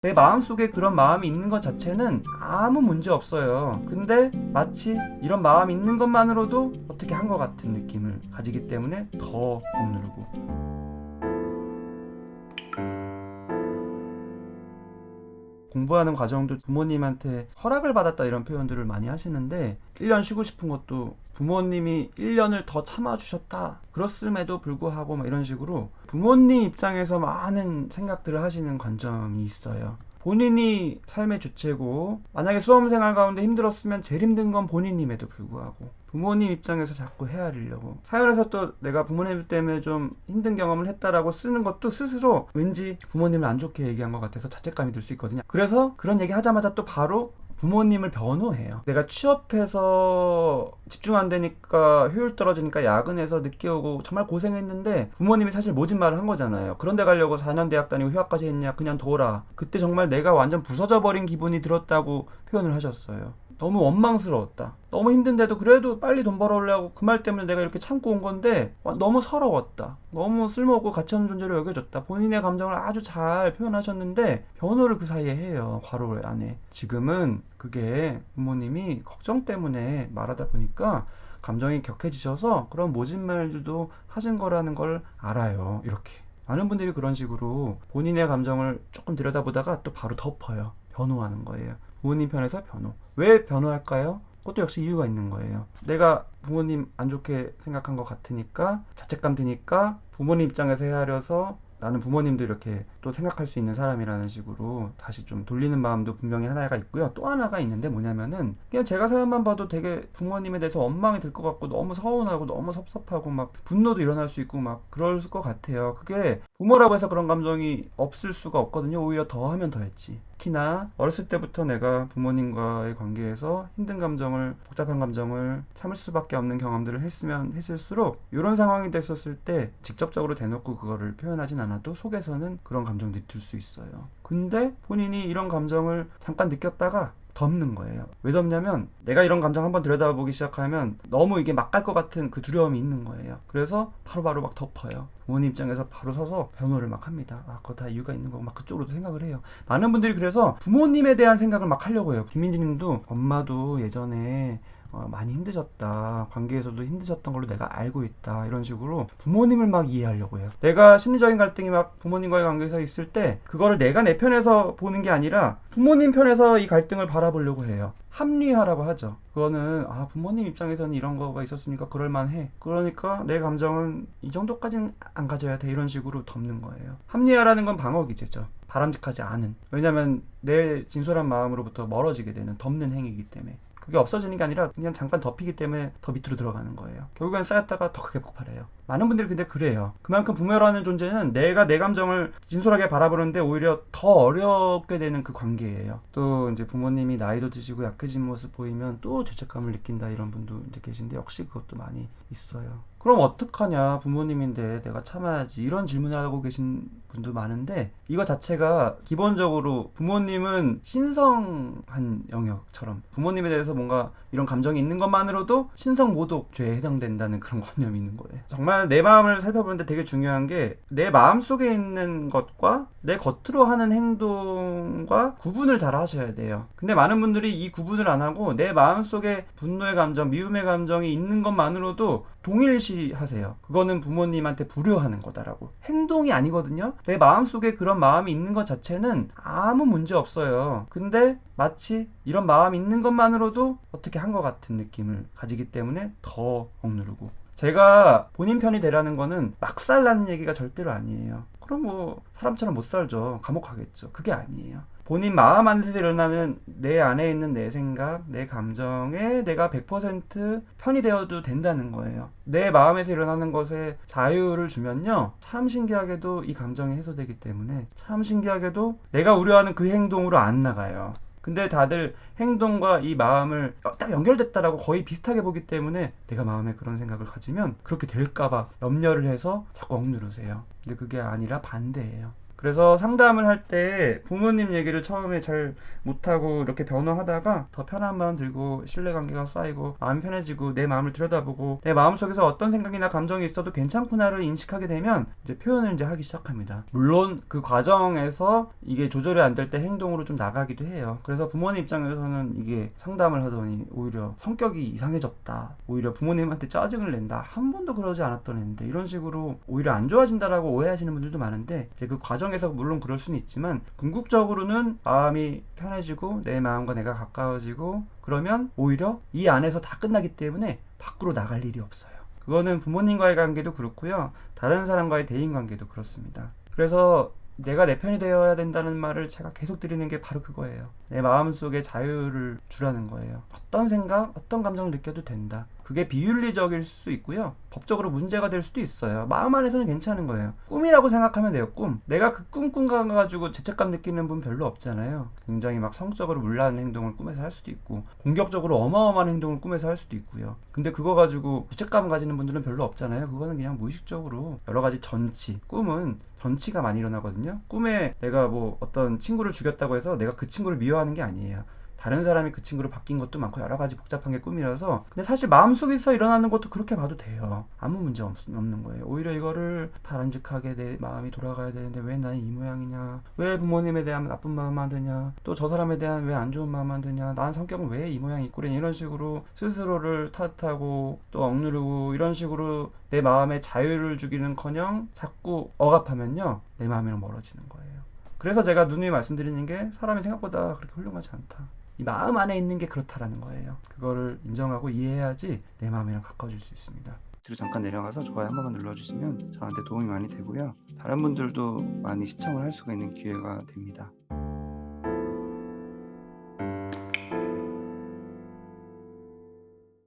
내 마음속에 그런 마음이 있는 것 자체는 아무 문제 없어요. 근데 마치 이런 마음이 있는 것만으로도 어떻게 한 것 같은 느낌을 가지기 때문에 더 억누르고. 공부하는 과정도 부모님한테 허락을 받았다 이런 표현들을 많이 하시는데 1년 쉬고 싶은 것도 부모님이 1년을 더 참아주셨다 그렇음에도 불구하고 막 이런 식으로 부모님 입장에서 많은 생각들을 하시는 관점이 있어요. 본인이 삶의 주체고 만약에 수험생활 가운데 힘들었으면 제일 힘든 건 본인임에도 불구하고 부모님 입장에서 자꾸 헤아리려고 사연에서 또 내가 부모님 때문에 좀 힘든 경험을 했다라고 쓰는 것도 스스로 왠지 부모님을 안 좋게 얘기한 것 같아서 자책감이 들 수 있거든요. 그래서 그런 얘기 하자마자 또 바로 부모님을 변호해요. 내가 취업해서 집중 안 되니까 효율 떨어지니까 야근해서 늦게 오고 정말 고생했는데 부모님이 사실 모진 말을 한 거잖아요. 그런데 가려고 4년 대학 다니고 휴학까지 했냐, 그냥 둬라. 그때 정말 내가 완전 부서져 버린 기분이 들었다고 표현을 하셨어요. 너무 원망스러웠다. 너무 힘든데도 그래도 빨리 돈 벌어오려고 그 말 때문에 내가 이렇게 참고 온 건데 너무 서러웠다. 너무 쓸모없고 가치없는 존재로 여겨졌다. 본인의 감정을 아주 잘 표현하셨는데 변호를 그 사이에 해요. 괄호 안에. 지금은 그게 부모님이 걱정 때문에 말하다 보니까 감정이 격해지셔서 그런 모진 말들도 하신 거라는 걸 알아요. 이렇게. 많은 분들이 그런 식으로 본인의 감정을 조금 들여다보다가 또 바로 덮어요. 변호하는 거예요. 부모님 편에서 변호. 왜 변호할까요? 그것도 역시 이유가 있는 거예요. 내가 부모님 안 좋게 생각한 것 같으니까 자책감 드니까 부모님 입장에서 헤아려서 나는 부모님도 이렇게 또 생각할 수 있는 사람이라는 식으로 다시 좀 돌리는 마음도 분명히 하나가 있고요. 또 하나가 있는데 뭐냐면은 그냥 제가 사연만 봐도 되게 부모님에 대해서 원망이 들 것 같고 너무 서운하고 너무 섭섭하고 막 분노도 일어날 수 있고 막 그럴 것 같아요. 그게 부모라고 해서 그런 감정이 없을 수가 없거든요. 오히려 더 하면 더 했지. 특히나 어렸을 때부터 내가 부모님과의 관계에서 힘든 감정을 복잡한 감정을 참을 수밖에 없는 경험들을 했으면 했을수록 이런 상황이 됐었을 때 직접적으로 대놓고 그거를 표현하진 않아도 속에서는 그런 감정들이 들 수 있어요. 근데 본인이 이런 감정을 잠깐 느꼈다가 덮는 거예요. 왜 덮냐면 내가 이런 감정 한번 들여다보기 시작하면 너무 이게 막 갈 것 같은 그 두려움이 있는 거예요. 그래서 바로바로 막 덮어요. 부모님 입장에서 바로 서서 변호를 막 합니다. 아, 그거 다 이유가 있는 거고 막 그쪽으로도 생각을 해요. 많은 분들이 그래서 부모님에 대한 생각을 막 하려고 해요. 김민지님도 엄마도 예전에 많이 힘드셨다. 관계에서도 힘드셨던 걸로 내가 알고 있다. 이런 식으로 부모님을 막 이해하려고 해요. 내가 심리적인 갈등이 막 부모님과의 관계에서 있을 때 그거를 내가 내 편에서 보는 게 아니라 부모님 편에서 이 갈등을 바라보려고 해요. 합리화라고 하죠. 그거는 부모님 입장에서는 이런 거가 있었으니까 그럴만해. 그러니까 내 감정은 이 정도까지는 안 가져야 돼. 이런 식으로 덮는 거예요. 합리화라는 건 방어 기제죠. 바람직하지 않은. 왜냐면 내 진솔한 마음으로부터 멀어지게 되는 덮는 행위이기 때문에. 그게 없어지는 게 아니라 그냥 잠깐 덮이기 때문에 더 밑으로 들어가는 거예요. 결국엔 쌓였다가 더 크게 폭발해요. 많은 분들이 근데 그래요. 그만큼 부모라는 존재는 내가 내 감정을 진솔하게 바라보는데 오히려 더 어렵게 되는 그 관계예요. 또 이제 부모님이 나이도 드시고 약해진 모습 보이면 또 죄책감을 느낀다 이런 분도 이제 계신데 역시 그것도 많이 있어요. 그럼 어떡하냐, 부모님인데 내가 참아야지, 이런 질문을 하고 계신 분도 많은데 이거 자체가 기본적으로 부모님은 신성한 영역처럼 부모님에 대해서 뭔가 이런 감정이 있는 것만으로도 신성모독죄에 해당된다는 그런 관념이 있는 거예요. 정말 내 마음을 살펴보는데 되게 중요한 게 내 마음속에 있는 것과 내 겉으로 하는 행동과 구분을 잘 하셔야 돼요. 근데 많은 분들이 이 구분을 안 하고 내 마음속에 분노의 감정, 미움의 감정이 있는 것만으로도 동일시하세요. 그거는 부모님한테 불효하는 거다라고. 행동이 아니거든요. 내 마음속에 그런 마음이 있는 것 자체는 아무 문제 없어요. 근데 마치 이런 마음이 있는 것만으로도 어떻게 한 것 같은 느낌을 가지기 때문에 더 억누르고. 제가 본인 편이 되라는 거는 막 살라는 얘기가 절대로 아니에요. 그럼 뭐 사람처럼 못 살죠. 감옥 가겠죠. 그게 아니에요. 본인 마음 안에서 일어나는 내 안에 있는 내 생각, 내 감정에 내가 100% 편이 되어도 된다는 거예요. 내 마음에서 일어나는 것에 자유를 주면요, 참 신기하게도 이 감정이 해소되기 때문에 참 신기하게도 내가 우려하는 그 행동으로 안 나가요. 근데 다들 행동과 이 마음을 딱 연결됐다라고 거의 비슷하게 보기 때문에 내가 마음에 그런 생각을 가지면 그렇게 될까봐 염려를 해서 자꾸 억누르세요. 근데 그게 아니라 반대예요. 그래서 상담을 할 때 부모님 얘기를 처음에 잘 못하고 이렇게 변호하다가 더 편한 마음 들고 신뢰관계가 쌓이고 마음이 편해지고 내 마음을 들여다보고 내 마음속에서 어떤 생각이나 감정이 있어도 괜찮구나를 인식하게 되면 이제 표현을 이제 하기 시작합니다. 물론 그 과정에서 이게 조절이 안 될 때 행동으로 좀 나가기도 해요. 그래서 부모님 입장에서는 이게 상담을 하더니 오히려 성격이 이상해졌다, 오히려 부모님한테 짜증을 낸다, 한 번도 그러지 않았던 애인데 이런 식으로 오히려 안 좋아진다라고 오해하시는 분들도 많은데, 이제 그 과정에서 물론 그럴 수는 있지만 궁극적으로는 마음이 편해지고 내 마음과 내가 가까워지고 그러면 오히려 이 안에서 다 끝나기 때문에 밖으로 나갈 일이 없어요. 그거는 부모님과의 관계도 그렇고요, 다른 사람과의 대인관계도 그렇습니다. 그래서 내가 내 편이 되어야 된다는 말을 제가 계속 드리는 게 바로 그거예요. 내 마음속에 자유를 주라는 거예요. 어떤 생각, 어떤 감정을 느껴도 된다. 그게 비윤리적일 수 있고요, 법적으로 문제가 될 수도 있어요. 마음 안에서는 괜찮은 거예요. 꿈이라고 생각하면 돼요. 꿈. 내가 그 꿈 가지고 죄책감 느끼는 분 별로 없잖아요. 굉장히 막 성적으로 문란한 행동을 꿈에서 할 수도 있고 공격적으로 어마어마한 행동을 꿈에서 할 수도 있고요. 근데 그거 가지고 죄책감 가지는 분들은 별로 없잖아요. 그거는 그냥 무의식적으로 여러 가지 전치, 꿈은 전치가 많이 일어나거든요. 꿈에 내가 뭐 어떤 친구를 죽였다고 해서 내가 그 친구를 미워하는 게 아니에요. 다른 사람이 그 친구로 바뀐 것도 많고 여러 가지 복잡한 게 꿈이라서, 근데 사실 마음속에서 일어나는 것도 그렇게 봐도 돼요. 아무 문제 없는 거예요. 오히려 이거를 바람직하게 내 마음이 돌아가야 되는데 왜 나는 이 모양이냐, 왜 부모님에 대한 나쁜 마음 만드냐, 또 저 사람에 대한 왜 안 좋은 마음 만드냐, 난 성격은 왜 이 모양 이 꼴이냐, 이런 식으로 스스로를 탓하고 또 억누르고 이런 식으로 내 마음에 자유를 주기는커녕 자꾸 억압하면요, 내 마음이랑 멀어지는 거예요. 그래서 제가 누누이 말씀드리는 게 사람이 생각보다 그렇게 훌륭하지 않다. 이 마음 안에 있는 게 그렇다라는 거예요. 그거를 인정하고 이해해야지 내 마음이랑 가까워질 수 있습니다. 뒤로 잠깐 내려가서 좋아요 한 번만 눌러주시면 저한테 도움이 많이 되고요, 다른 분들도 많이 시청을 할 수가 있는 기회가 됩니다.